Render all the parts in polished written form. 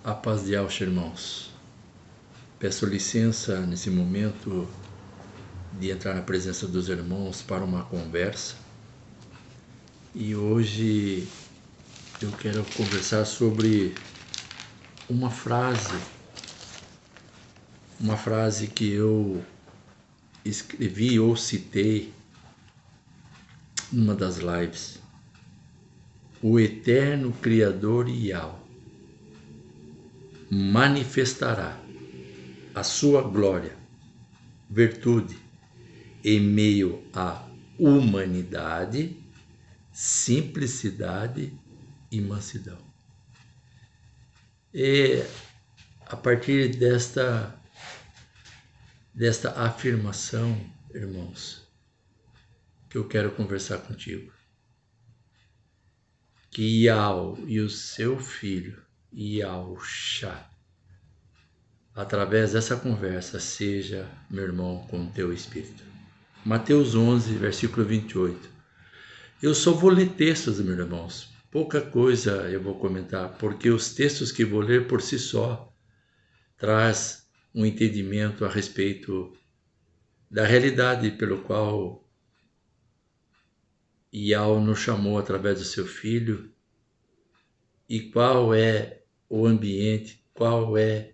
A paz de Alxa, irmãos. Peço licença nesse momento de entrar na presença dos irmãos para uma conversa. E hoje eu quero conversar sobre uma frase que eu escrevi ou citei numa das lives. O eterno Criador Yahweh manifestará a sua glória, virtude, em meio à humanidade, simplicidade e mansidão. E a partir desta afirmação, irmãos, que eu quero conversar contigo. Que Yahweh e o seu filho, Yahushua, através dessa conversa, seja, meu irmão, com teu espírito. Mateus 11, versículo 28. Eu só vou ler textos, meus irmãos. Pouca coisa eu vou comentar, porque os textos que vou ler por si só traz um entendimento a respeito da realidade pelo qual Yahweh nos chamou através do seu Filho e qual é o ambiente, qual é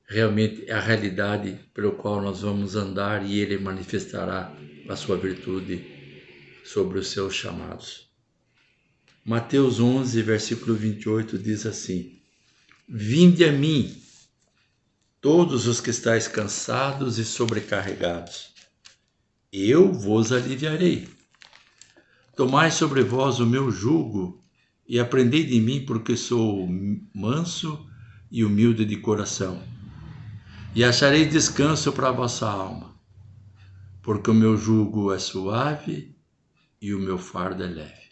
realmente a realidade pelo qual nós vamos andar e Ele manifestará a sua virtude sobre os seus chamados. Mateus 11, versículo 28 diz assim: Vinde a mim, todos os que estáis cansados e sobrecarregados, eu vos aliviarei. Tomai sobre vós o meu jugo e aprendei de mim, porque sou manso e humilde de coração, e achareis descanso para a vossa alma, porque o meu jugo é suave e o meu fardo é leve.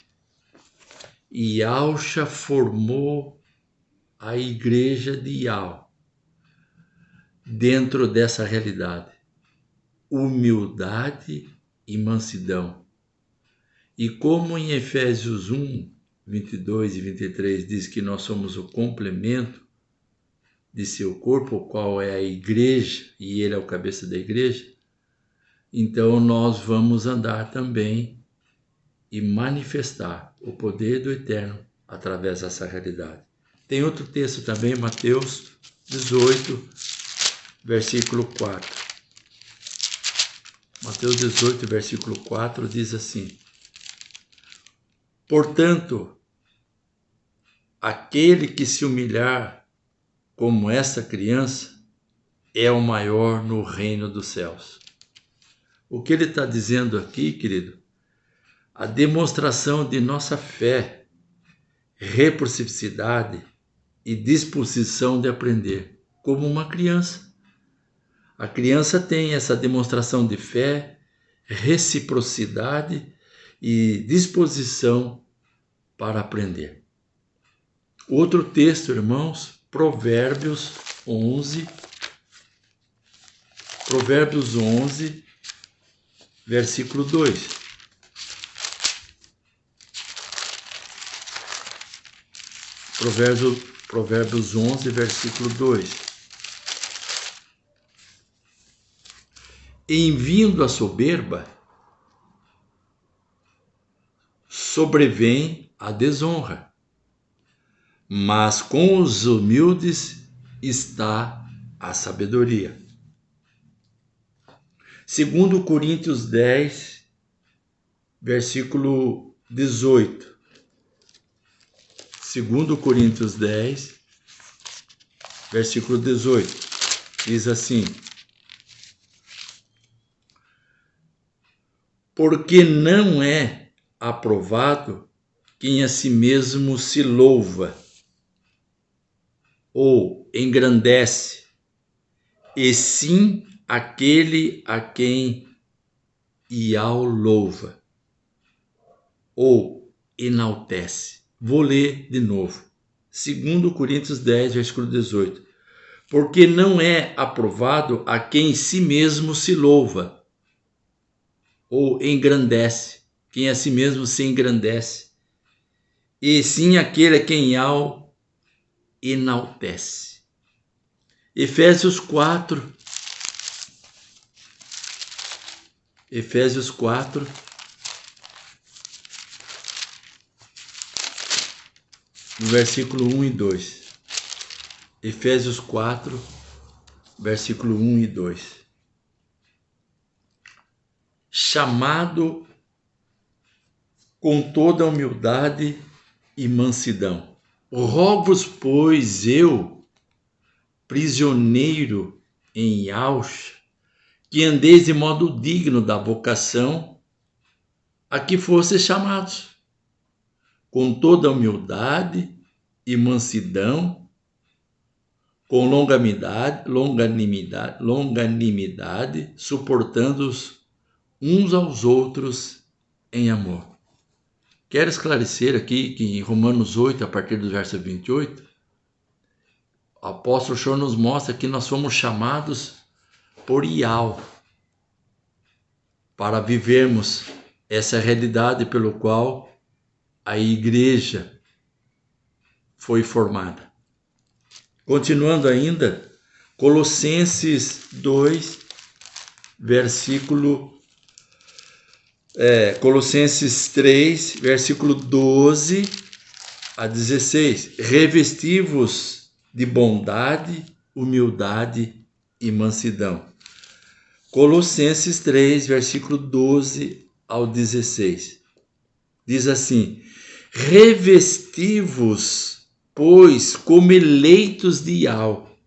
E Yahushua formou a igreja de Yahweh dentro dessa realidade, humildade e mansidão. E como em Efésios 1, 22 e 23 diz que nós somos o complemento de seu corpo, o qual é a igreja, e ele é o cabeça da igreja, então nós vamos andar também e manifestar o poder do Eterno através dessa realidade. Tem outro texto também, Mateus 18, versículo 4. Mateus 18, versículo 4 diz assim: Portanto, aquele que se humilhar como essa criança é o maior no reino dos céus. O que ele está dizendo aqui, querido? A demonstração de nossa fé, reciprocidade e disposição de aprender, como uma criança. A criança tem essa demonstração de fé, reciprocidade e disposição para aprender. Outro texto, irmãos, Provérbios 11, versículo 2. Provérbios 11, versículo 2. Em vindo a soberba, sobrevém a desonra, mas com os humildes está a sabedoria. 2 Coríntios 10, versículo 18. 2 Coríntios 10, versículo 18, diz assim: Porque não é aprovado quem a si mesmo se louva ou engrandece, e sim aquele a quem Yahweh louva ou enaltece. Vou ler de novo. 2 Coríntios 10, versículo 18. Porque não é aprovado a quem si mesmo se louva ou engrandece, quem a si mesmo se engrandece, e sim aquele a quem Yahweh enaltece. Efésios 4, no versículo 1 e 2. Efésios 4, versículo 1 e 2. Chamado com toda humildade e mansidão. Rogo-vos, pois, eu, prisioneiro em Yauxa, que andeis de modo digno da vocação a que fostes chamados, com toda humildade e mansidão, com longanimidade, suportando-os uns aos outros em amor. Quero esclarecer aqui que em Romanos 8, a partir do verso 28, o apóstolo Senhor nos mostra que nós fomos chamados por Ial para vivermos essa realidade pelo qual a igreja foi formada. Continuando ainda, Colossenses 2, Colossenses 3, versículo 12 a 16. Revesti-vos de bondade, humildade e mansidão. Colossenses 3, versículo 12 ao 16. Diz assim: revesti-vos, pois, como eleitos de Ial,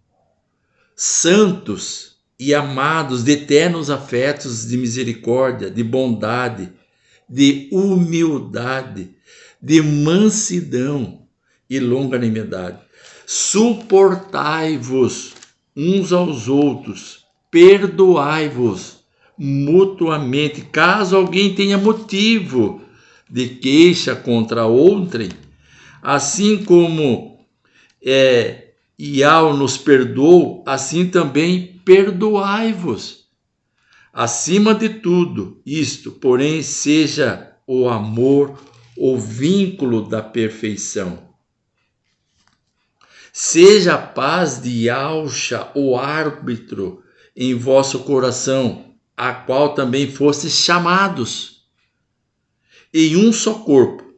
santos e amados de eternos afetos de misericórdia, de bondade, de humildade, de mansidão e longanimidade. Suportai-vos uns aos outros, perdoai-vos mutuamente, caso alguém tenha motivo de queixa contra outrem, assim como Ial nos perdoou, assim também perdoai-vos. Acima de tudo isto, porém, seja o amor o vínculo da perfeição. Seja a paz de Yauxa o árbitro em vosso coração, a qual também fostes chamados em um só corpo.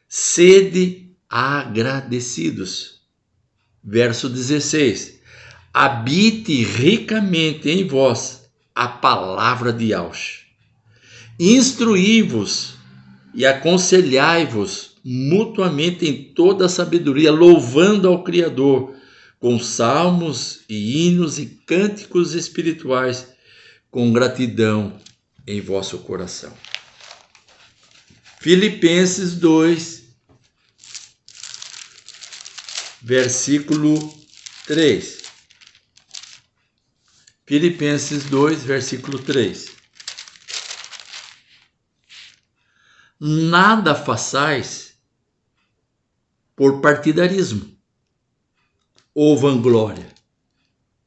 Sede agradecidos. Verso 16. Habite ricamente em vós a palavra de Yauxa. Instruí-vos e aconselhai-vos mutuamente em toda a sabedoria, louvando ao Criador com salmos e hinos e cânticos espirituais, com gratidão em vosso coração. Filipenses 2, versículo 3. Filipenses 2, versículo 3. Nada façais por partidarismo ou vanglória,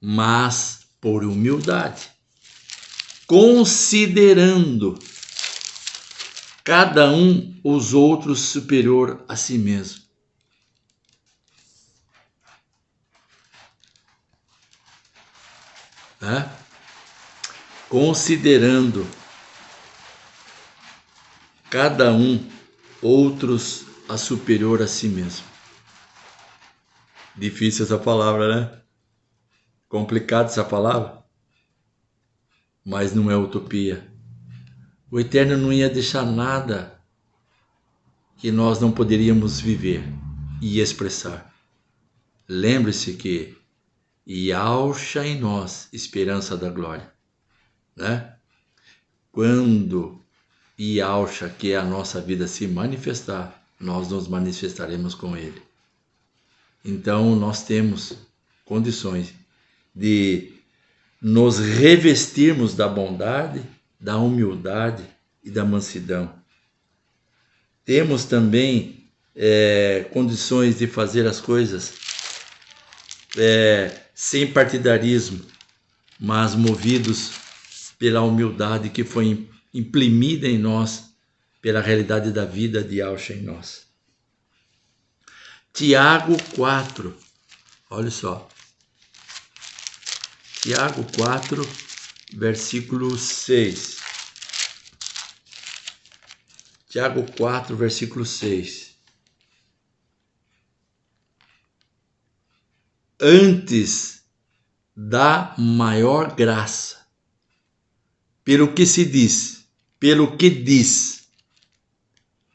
mas por humildade, considerando cada um os outros superior a si mesmo. Considerando cada um outros a superior a si mesmo. Difícil essa palavra, né? Complicada essa palavra, mas não é utopia. O Eterno não ia deixar nada que nós não poderíamos viver e expressar. Lembre-se que Yauxa em nós, esperança da glória, né? Quando Yauxa, que é a nossa vida, se manifestar, nós nos manifestaremos com Ele. Então nós temos condições de nos revestirmos da bondade, da humildade e da mansidão. Temos também condições de fazer as coisas sem partidarismo, mas movidos pela humildade que foi imprimida em nós pela realidade da vida de Yauxa em nós. Tiago 4, olha só. Tiago 4, versículo 6. Tiago 4, versículo 6. Antes da maior graça, pelo que diz,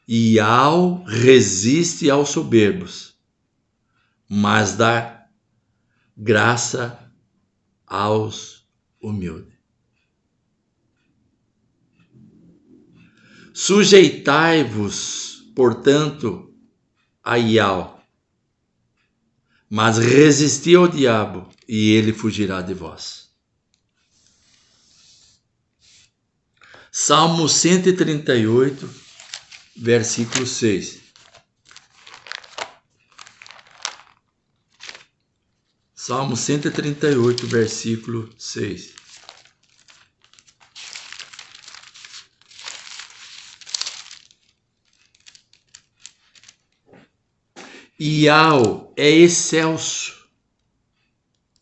e ao resiste aos soberbos, mas dá graça aos humildes. Sujeitai-vos, portanto, a Iau, mas resisti ao diabo, e ele fugirá de vós. Salmo 138, versículo 6. Salmo 138, versículo 6. Iau é excelso,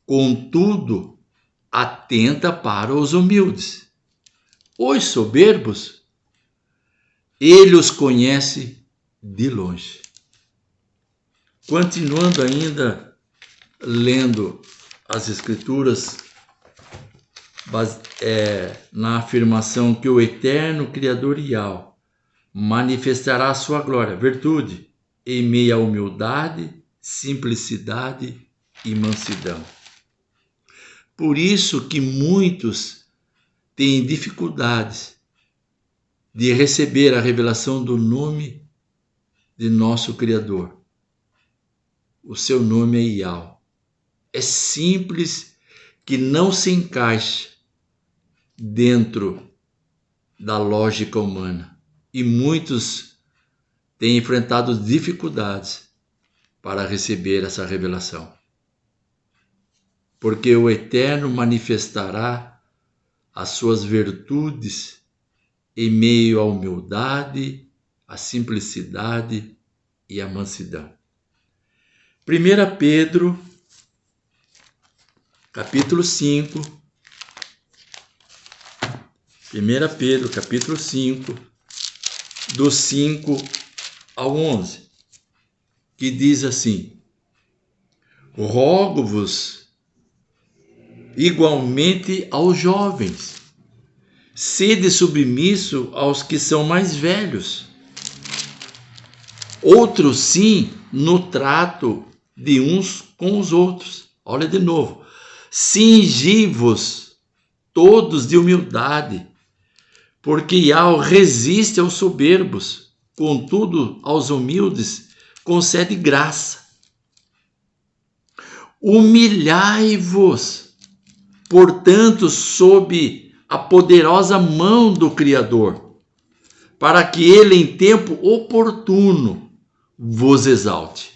contudo, atenta para os humildes. Os soberbos, ele os conhece de longe. Continuando ainda lendo as Escrituras, na afirmação que o eterno Criador Iau manifestará a sua glória, virtude, em meio à humildade, simplicidade e mansidão. Por isso que muitos têm dificuldades de receber a revelação do nome de nosso Criador. O seu nome é Iau. É simples, que não se encaixa dentro da lógica humana. E muitos têm enfrentado dificuldades para receber essa revelação. Porque o Eterno manifestará as suas virtudes em meio à humildade, à simplicidade e à mansidão. 1 Pedro, capítulo 5. 1 Pedro, capítulo 5, do 5 ao 11, que diz assim: rogo-vos igualmente aos jovens, sede submisso aos que são mais velhos. Outros sim, no trato de uns com os outros. Olha de novo. Cingi-vos todos de humildade, porque Iau resiste aos soberbos, contudo aos humildes concede graça. Humilhai-vos, portanto, sob a poderosa mão do Criador, para que ele em tempo oportuno vos exalte,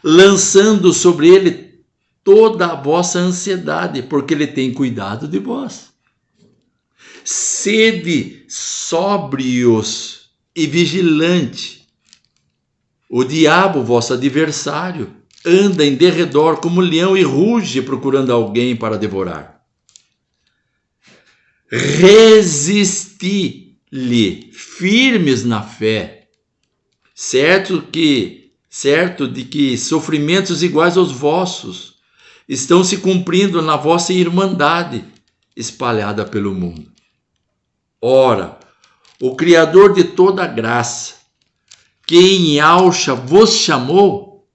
lançando sobre ele toda a vossa ansiedade, porque ele tem cuidado de vós. Sede sóbrios e vigilante. O diabo, vosso adversário, anda em derredor como leão e ruge procurando alguém para devorar. Resisti-lhe firmes na fé, certo de que sofrimentos iguais aos vossos estão se cumprindo na vossa irmandade espalhada pelo mundo. Ora, o Criador de toda graça, que em Alcha vos chamou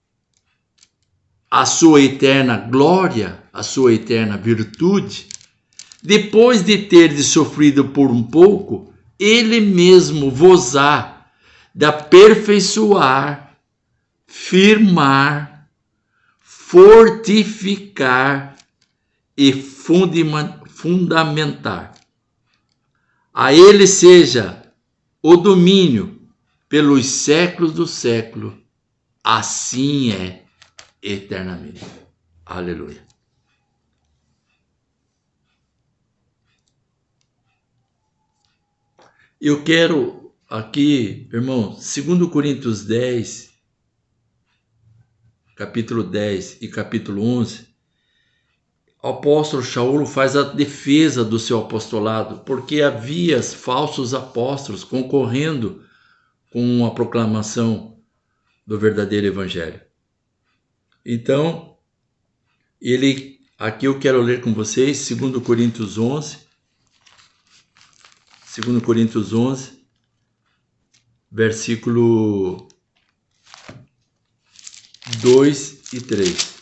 a sua eterna glória, a sua eterna virtude, depois de terdes sofrido por um pouco, ele mesmo vos há de aperfeiçoar, firmar, fortificar e fundamentar. A ele seja o domínio pelos séculos do século, assim é eternamente. Aleluia. Eu quero aqui, irmão, 2 Coríntios 10, capítulo 10 e capítulo 11, o apóstolo Shaul faz a defesa do seu apostolado, porque havia falsos apóstolos concorrendo com a proclamação do verdadeiro evangelho. Então, aqui eu quero ler com vocês 2 Coríntios 11, 2 Coríntios 11, versículo 2 e 3.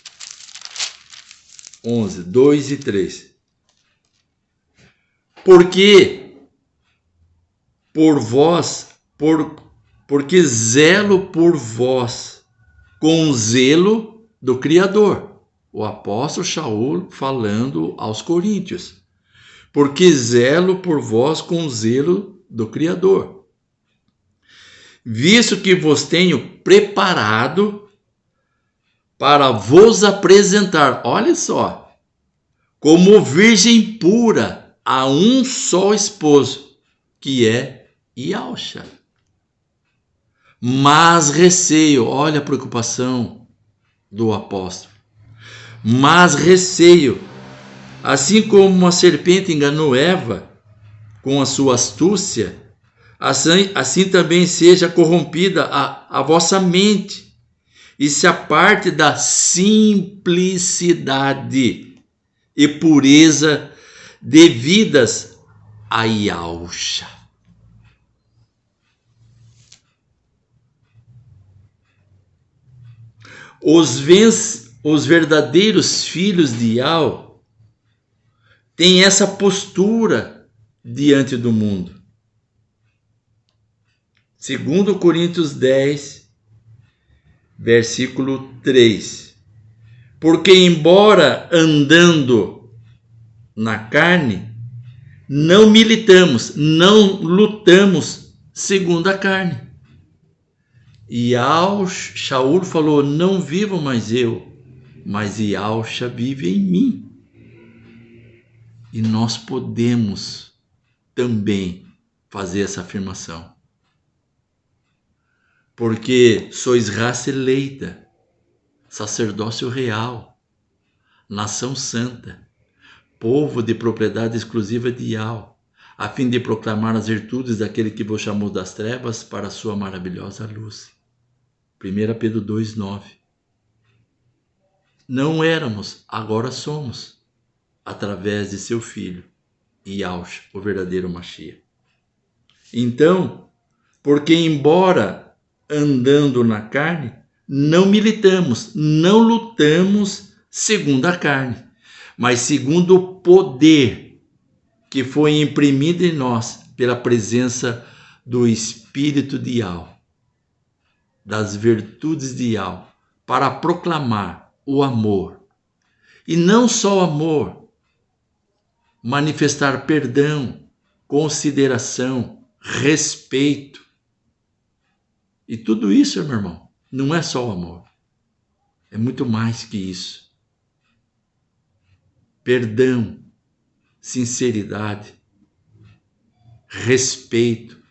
11, 2 e 3. Porque porque zelo por vós com zelo do Criador. O apóstolo Shaul falando aos coríntios. Porque zelo por vós com zelo do Criador. Visto que vos tenho preparado para vos apresentar, olha só, como virgem pura a um só esposo, que é Yahushua. Mas receio, olha a preocupação do apóstolo, mas receio, assim como a serpente enganou Eva com a sua astúcia, assim também seja corrompida a vossa mente, e se aparte da simplicidade e pureza devidas a Yahushua. Os verdadeiros filhos de Yahweh têm essa postura diante do mundo. 2 Coríntios 10, versículo 3. Porque embora andando na carne, não militamos, não lutamos segundo a carne. E Shaul falou, não vivo mais eu, mas Yahushua vive em mim. E nós podemos também fazer essa afirmação. Porque sois raça eleita, sacerdócio real, nação santa, povo de propriedade exclusiva de Yahweh, a fim de proclamar as virtudes daquele que vos chamou das trevas para a sua maravilhosa luz. 1 Pedro 2,9. Não éramos, agora somos, através de seu Filho, Yahushua, o verdadeiro Mashiach. Então, porque embora andando na carne, não militamos, não lutamos segundo a carne, mas segundo o poder que foi imprimido em nós pela presença do Espírito de Yahweh, das virtudes de Yahweh, para proclamar o amor. E não só o amor, manifestar perdão, consideração, respeito. E tudo isso, meu irmão, não é só o amor. É muito mais que isso. Perdão, sinceridade, respeito,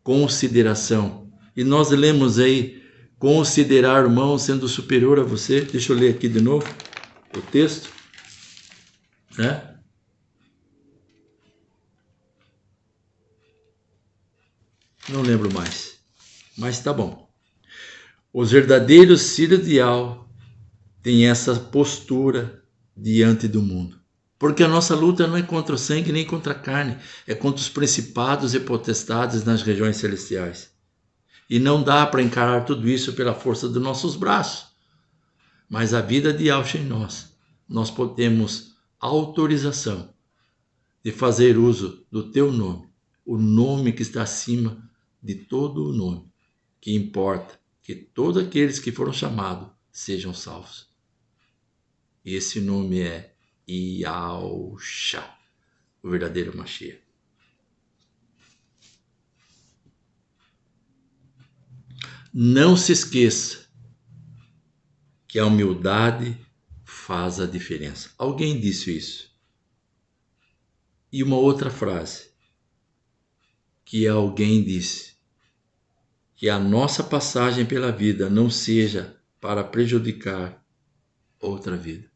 consideração. E nós lemos aí, considerar o irmão sendo superior a você. Deixa eu ler aqui de novo o texto, né? Não lembro mais, mas tá bom. Os verdadeiros filhos de Yahweh têm essa postura diante do mundo. Porque a nossa luta não é contra o sangue nem contra a carne, é contra os principados e potestades nas regiões celestiais. E não dá para encarar tudo isso pela força dos nossos braços. Mas a vida de Yahushua em nós podemos autorização de fazer uso do teu nome, o nome que está acima de todo o nome, que importa que todos aqueles que foram chamados sejam salvos. E esse nome é Yahushua, o verdadeiro Mashiach. Não se esqueça que a humildade faz a diferença. Alguém disse isso. E uma outra frase que alguém disse: que a nossa passagem pela vida não seja para prejudicar outra vida.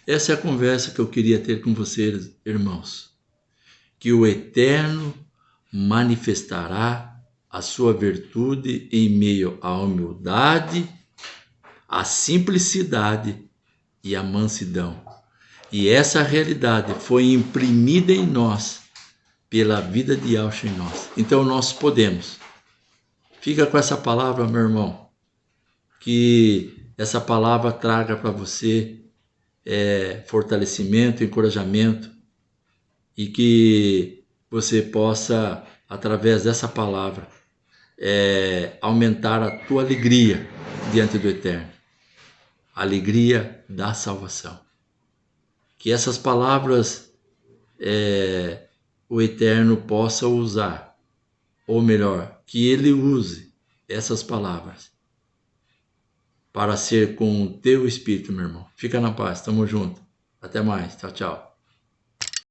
Essa é a conversa que eu queria ter com vocês, irmãos. Que o Eterno manifestará a sua virtude em meio à humildade, à simplicidade e à mansidão. E essa realidade foi imprimida em nós pela vida de Yahshua em nós. Então nós podemos. Fica com essa palavra, meu irmão. Que essa palavra traga para você fortalecimento, encorajamento e que você possa, através dessa palavra, aumentar a tua alegria diante do Eterno. A alegria da salvação. Que essas palavras o Eterno possa usar, ou melhor, que Ele use essas palavras para ser com o teu espírito, meu irmão. Fica na paz, tamo junto. Até mais, tchau, tchau.